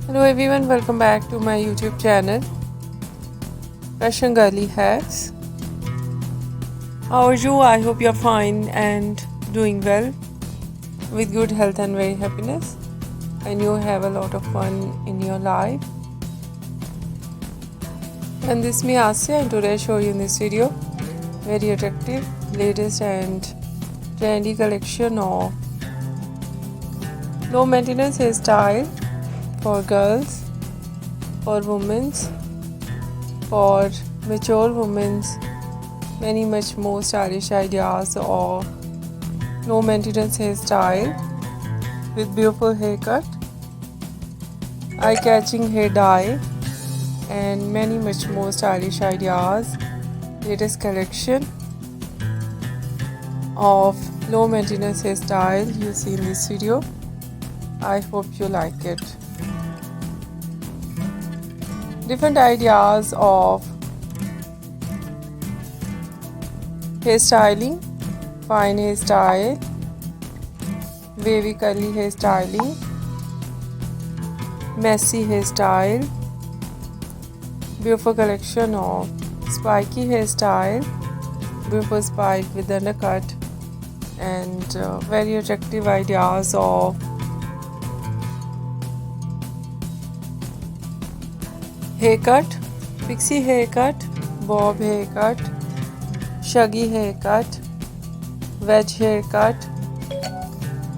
Hello everyone, welcome back to my YouTube channel Fashion Girly Hacks. How are you? I hope you're fine and doing well with good health and very happiness, and you have a lot of fun in your life. And this is me Asya, and today I show you in this video very attractive, latest and trendy collection of low maintenance hairstyle for girls, for women, for mature women, many much more stylish ideas of low maintenance hairstyle with beautiful haircut, eye-catching hair dye, and many much more stylish ideas. Latest collection of low maintenance hairstyle you see in this video. I hope you like it. Different ideas of hairstyling, fine hairstyle, wavy curly hairstyling, messy hairstyle, beautiful collection of spiky hairstyle, beautiful spike with undercut, and very attractive ideas of haircut, pixie haircut, bob haircut, shaggy haircut, wedge haircut,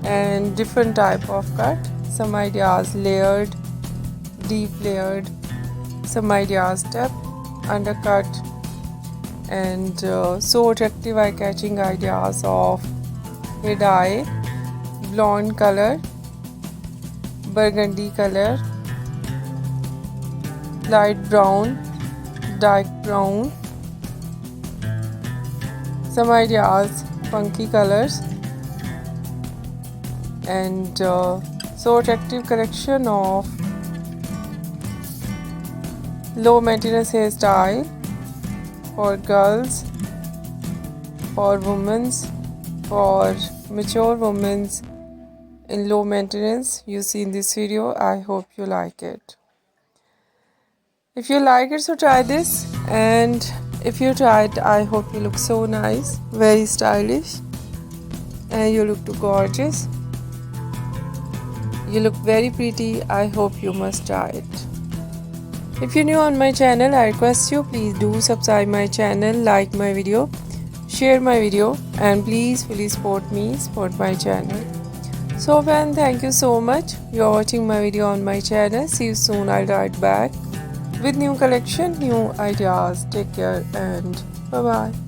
and different type of cut. Some ideas layered, deep layered, some ideas step, undercut, and so attractive eye-catching ideas of hair dye, blonde color, burgundy color, light brown, dark brown, some ideas funky colors, and so attractive collection of low maintenance hairstyle for girls, for women, for mature women in low maintenance you see in this video. I hope you like it. If you like it, so try this, and if you try it, I hope you look so nice, very stylish, and you look too gorgeous. You look very pretty. I hope you must try it. If you're new on my channel, I request you please do subscribe my channel, like my video, share my video, and please fully support me, support my channel. So friends, thank you so much. You're watching my video on my channel. See you soon. I'll write back with new collection, new ideas. Take care and bye bye.